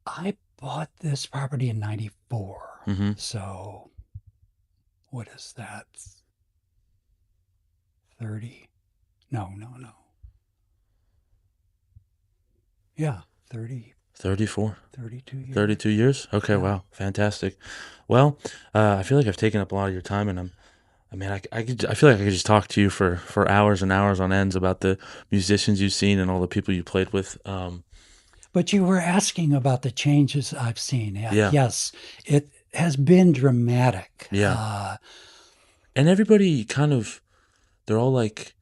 I bought this property in '94. Mm-hmm. So, what is that? 30? No. Yeah, 30. 34. 32 years. 32 years? Okay, yeah. Wow. Fantastic. Well, I feel like I've taken up a lot of your time, and I feel like I could just talk to you for hours and hours on ends about the musicians you've seen and all the people you played with. But you were asking about the changes I've seen. Yeah. Yes, it has been dramatic. Yeah. And everybody they're all like,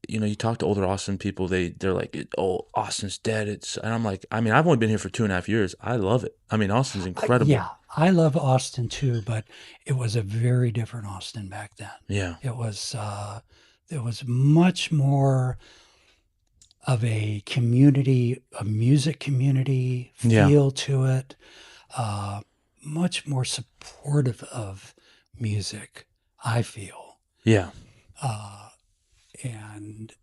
you talk to older Austin people, they're like, oh, Austin's dead. And I'm like, I've only been here for 2.5 years. I love it. Austin's incredible. Yeah, I love Austin too, but it was a very different Austin back then. Yeah. It was, there was much more of a community, a music community feel to it, much more supportive of music, I feel. Yeah. And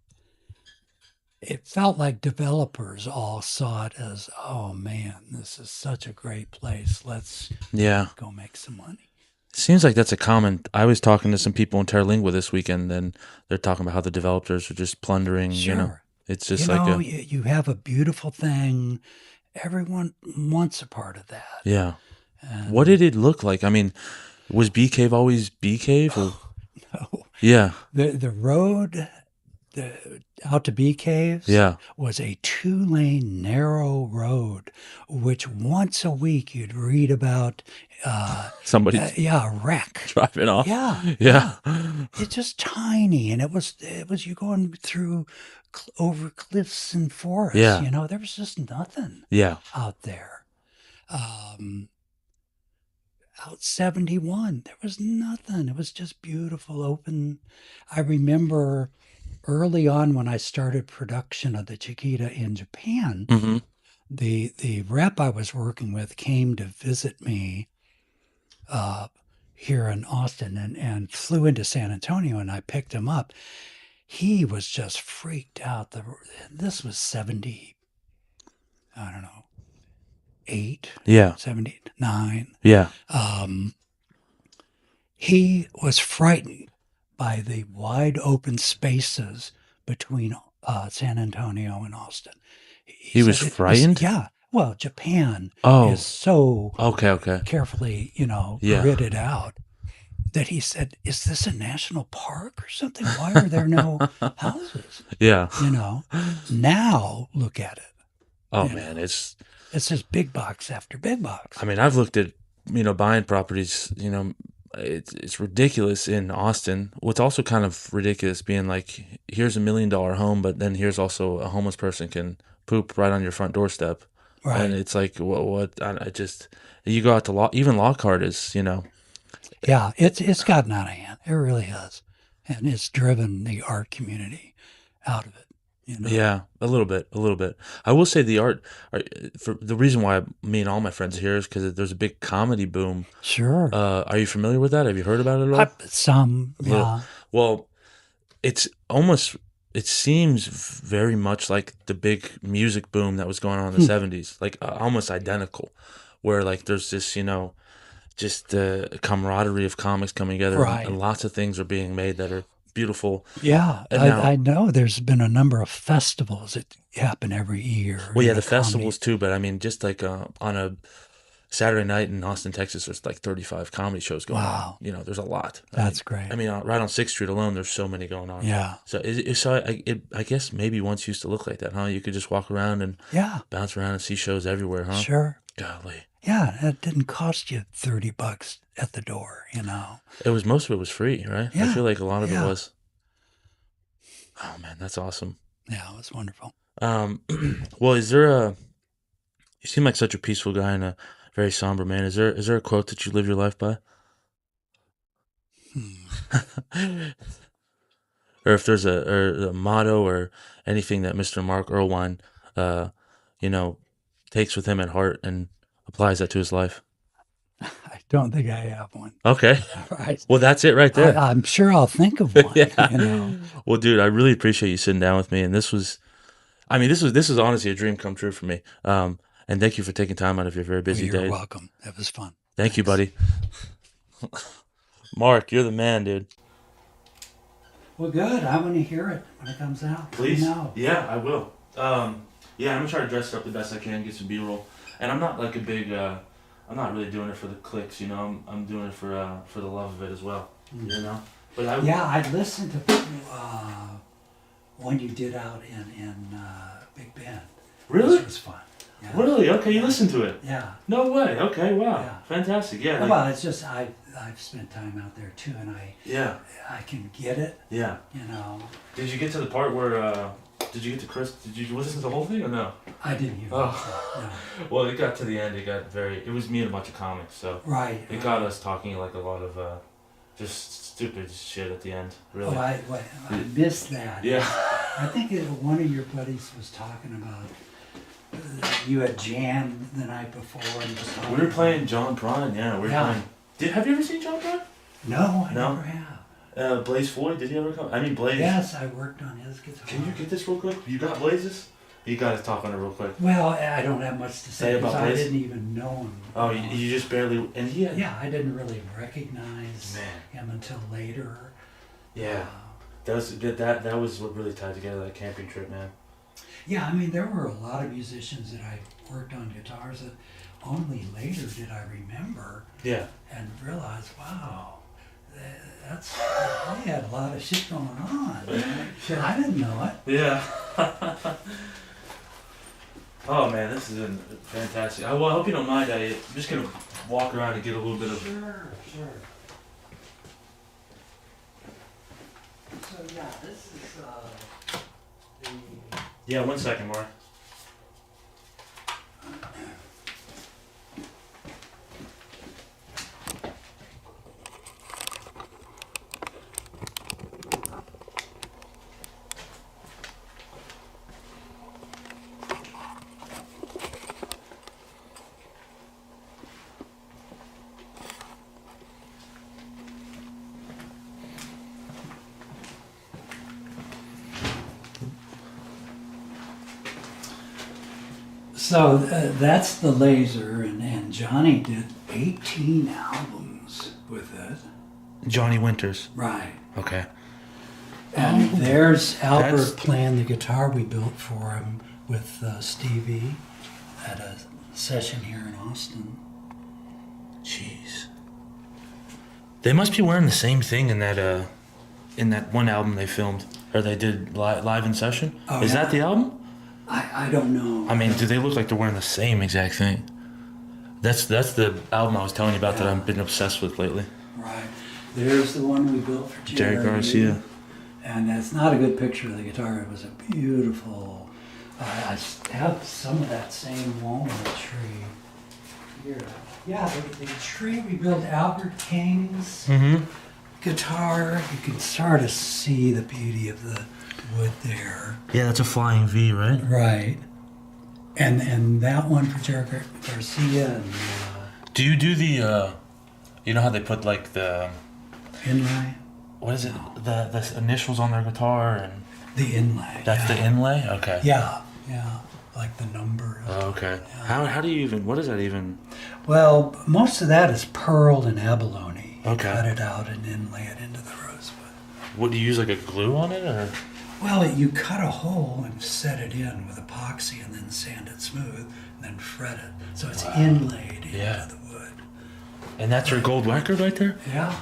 it felt like developers all saw it as, oh man, this is such a great place. Let's go make some money. It seems like that's I was talking to some people in Terlingua this weekend, and they're talking about how the developers are just plundering, Sure. It's just you have a beautiful thing. Everyone wants a part of that. Yeah. And what did it look like? Was Bee Cave always Bee Cave? Or? No. Yeah. The road out to Bee Caves was a 2-lane narrow road, which once a week you'd read about somebody a wreck driving off. Yeah. It's just tiny, and it was you going through over cliffs and forests. Yeah. You know, there was just nothing Yeah. out there. Out 71, there was nothing. It was just beautiful, open. I remember early on when I started production of the Chiquita in Japan, Mm-hmm. the rep I was working with came to visit me here in Austin and flew into San Antonio, and I picked him up. He was just freaked out. This was 70, I don't know, 8, Yeah. 79. Yeah. He was frightened by the wide open spaces between San Antonio and Austin. He was frightened? Yeah. Well, Japan Oh. is so Okay. carefully, Yeah. gridded out that he said, "Is this a national park or something? Why are there no houses?" Yeah. Now look at it. Oh man, it's just big box after big box. I mean, I've looked at, buying properties, it's ridiculous in Austin. What's also kind of ridiculous being like, here's $1 million home, but then here's also a homeless person can poop right on your front doorstep. Right. And it's like, what, I just, you go out to even Lockhart is, Yeah, it's gotten out of hand. It really has. And it's driven the art community out of it. Yeah, a little bit. I will say the art, for the reason why me and all my friends are here is because there's a big comedy boom. Sure. Are you familiar with that? Have you heard about it at all? Some, yeah. Well, it seems very much like the big music boom that was going on in the 70s, like almost identical, where like there's this, just the camaraderie of comics coming together, Right. and lots of things are being made that are beautiful. Yeah, now, I know there's been a number of festivals that happen every year. Well, yeah, the festivals too, but I mean, just like on a Saturday night in Austin, Texas, there's like 35 comedy shows going on. There's a lot. That's great. I mean, right on 6th Street alone, there's so many going on. Yeah. So I guess maybe once used to look like that, huh? You could just walk around and bounce around and see shows everywhere, huh? Sure. Golly. Yeah, it didn't cost you $30 at the door, It was, most of it was free, right? Yeah. I feel like a lot of it was. Oh man, that's awesome. Yeah, it was wonderful. Well, you seem like such a peaceful guy and a very somber man. Is there a quote that you live your life by? Or if there's a motto or anything that Mr. Mark Erlewine, takes with him at heart and applies that to his life? I don't think I have one. Okay. Right. Well, that's it right there. I'm sure I'll think of one. Yeah. Well, dude, I really appreciate you sitting down with me, and this was honestly a dream come true for me. And thank you for taking time out of your very busy day. You're welcome. It was fun. Thanks. You, buddy. Mark, you're the man, dude. Well, good. I want to hear it when it comes out. Please. Yeah, I will. I'm gonna try to dress it up the best I can, get some B-roll. And I'm not like a big. I'm not really doing it for the clicks, I'm doing it for the love of it as well, But I listened to one you did out in Big Bend. Really? It was fun. Yeah. Really? Okay, you listened to it. Yeah. No way. Okay, wow. Yeah. Fantastic. Yeah. Well, it's just I've spent time out there too, and I can get it. Yeah. Did you get to the part where? Did you get to Chris? Did you listen to the whole thing or no? I didn't hear no. Well, it got to the end. It was me and a bunch of comics, so it got us talking like a lot of just stupid shit at the end. Really. Oh, I missed that. Yeah. I think one of your buddies was talking about you had jammed the night before and was talking. We were playing John Prine. Yeah, we were playing. Have you ever seen John Prine? No, I never have. Blaze Floyd, did he ever come? I mean, Blaze. Yes, I worked on his guitar. Can you get this real quick? You got Blaze's? You got to talk on it real quick. Well, I don't have much to say about Blaze. I didn't even know him. Oh, you just barely, and he had... Yeah, I didn't really recognize him until later. Yeah, that was what really tied together that camping trip, man. Yeah, I mean, there were a lot of musicians that I worked on guitars that only later did I remember. Yeah. And realize, wow, they had a lot of shit going on. I didn't know it. Yeah. Oh man, this has been fantastic. Well, I hope you don't mind. I'm just gonna walk around and get a little bit of. Sure. So yeah, this is Yeah, 1 second, Mark. So that's the Lazer, and Johnny did 18 albums with it. Johnny Winters. Right. Okay. And there's Albert that's- playing the guitar we built for him with Stevie at a session here in Austin. Jeez. They must be wearing the same thing in that one album they filmed, or they did live in session. Oh, Is yeah. that the album? I don't know. I mean, do they look like they're wearing the same exact thing? That's the album I was telling you about that I've been obsessed with lately. Right. There's the one we built for Jerry Garcia. And it's not a good picture of the guitar. It was a beautiful... I have some of that same walnut tree here. Yeah, the tree we built, Albert King's guitar. You can sort of see the beauty of the wood there. Yeah, that's a flying V, right? Right. And that one for Jerry Garcia and Do you do the, you know how they put like the, inlay? what is it, the initials on their guitar and The inlay. that's the inlay? Okay. Yeah, like the number. Oh, okay. How do you even, what is that even? Well, most of that is pearl and abalone. You Okay. cut it out and inlay it into the rosewood. What, do you use like a glue on it or? Well, you cut a hole and set it in with epoxy and then sand it smooth and then fret it. So it's inlaid into the wood. And that's your gold record right there? Yeah.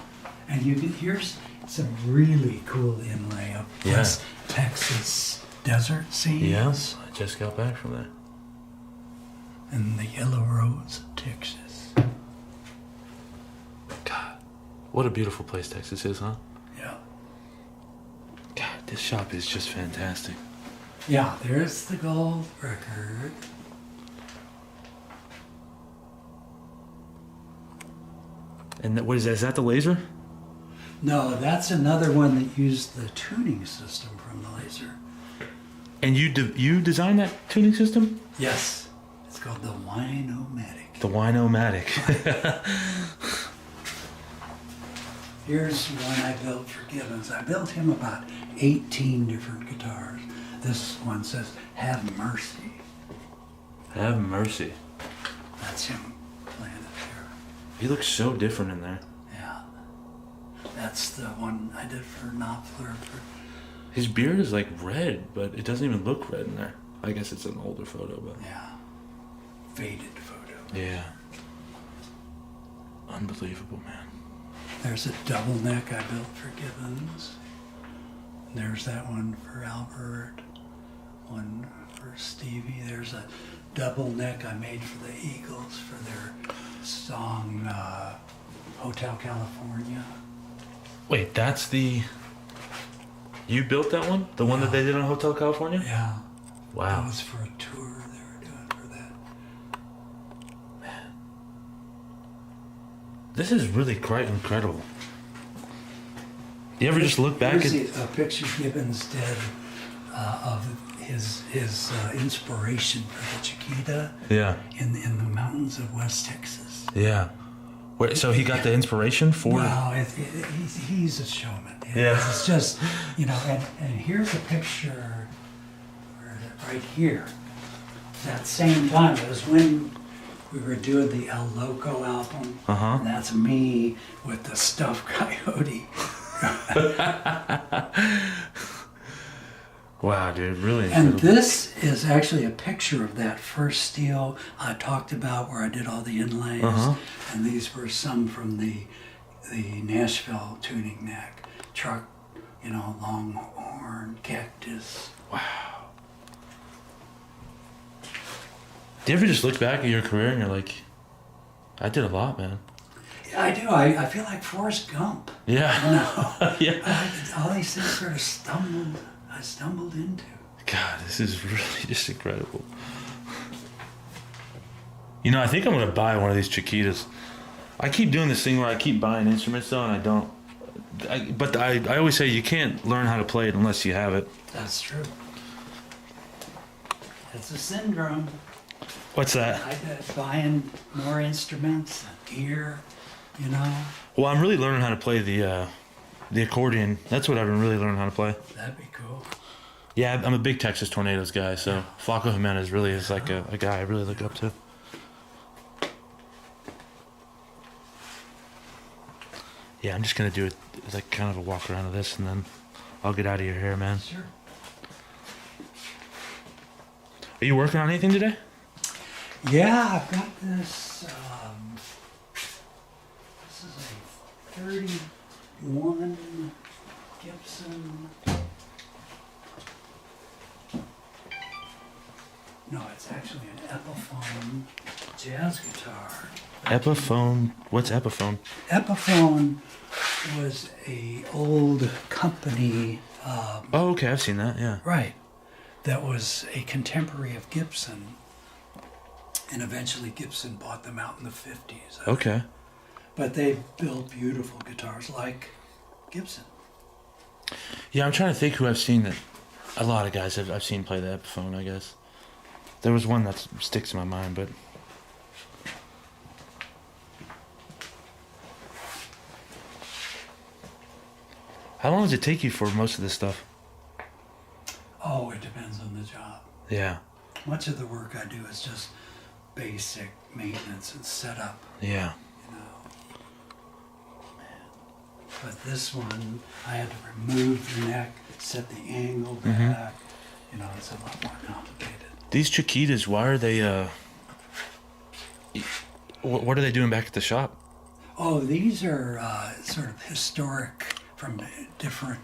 And here's some really cool inlay of West Texas desert scenes. Yes. I just got back from there. And the yellow rose of Texas. God, what a beautiful place Texas is, huh? Yeah. God, this shop is just fantastic. Yeah, there's the gold record. And what is that? Is that the Lazer? No, that's another one that used the tuning system from the Lazer. And you designed that tuning system? Yes. It's called the Winomatic. The Winomatic. Here's one I built for Gibbons. I built him about 18 different guitars. This one says, "Have mercy." Have mercy. That's him playing it there. He looks so different in there. Yeah. That's the one I did for Knopfler. His beard is like red, but it doesn't even look red in there. I guess it's an older photo, but Yeah. Faded photo. yeah. Unbelievable, man. There's a double neck I built for Gibbons. There's that one for Albert. One for Stevie. There's a double neck I made for the Eagles for their song Hotel California. Wait, that's the... You built that one? The one that they did on Hotel California? Yeah. That Wow. was for a tour they were doing for that. This is really quite incredible. You ever just look back Here's at... a picture Gibbons did of his inspiration for the Chiquita Yeah. in the mountains of West Texas. Yeah. Wait, so he got the inspiration for... Wow, he's a showman. Yeah. It's just, and here's a picture right here. That same time, it was when we were doing the El Loco album. Uh-huh. And that's me with the stuffed coyote. Wow, dude, really And incredible. this is actually a picture of that first steel I talked about where I did all the inlays. Uh-huh. And these were some from the Nashville tuning neck. Truck, longhorn, cactus. Wow. Do you ever just look back at your career and you're like, I did a lot, man. Yeah, I do. I feel like Forrest Gump. Yeah. You know? Yeah. All these things sort of I stumbled into. God, this is really just incredible. You know, I think I'm going to buy one of these Chiquitas. I keep doing this thing where I keep buying instruments, though, and I don't. But I always say you can't learn how to play it unless you have it. That's true. It's a syndrome. What's that? I buying more instruments, gear, you know. Well, I'm really learning how to play the accordion. That's what I've been really learning how to play. That'd be cool. Yeah, I'm a big Texas Tornadoes guy, so Flaco Jimenez really is like a guy I really look up to. Yeah, I'm just going to do it like kind of a walk around of this, and then I'll get out of your hair, man. Sure. Are you working on anything today? Yeah, I've got this. This is a 31 Gibson. No, it's actually an Epiphone jazz guitar. Epiphone. What's Epiphone? Epiphone was a old company. Oh, okay, I've seen that. Yeah. Right. That was a contemporary of Gibson. And eventually Gibson bought them out in the 50s. Okay. But they built beautiful guitars like Gibson. Yeah, I'm trying to think who I've seen that. A lot of guys I've seen play the Epiphone, I guess. There was one that sticks in my mind, but. How long does it take you for most of this stuff? Oh, it depends on the job. Yeah. Much of the work I do is just basic maintenance and setup. Yeah. You know. But this one, I had to remove the neck, set the angle back. You know, it's a lot more complicated. These Chiquitas, why are they, what are they doing back at the shop? Oh, these are sort of historic from different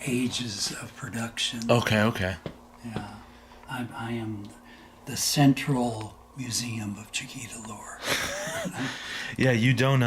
ages of production. Okay. Yeah. I am the central museum of Chiquita lore. Yeah, you don't,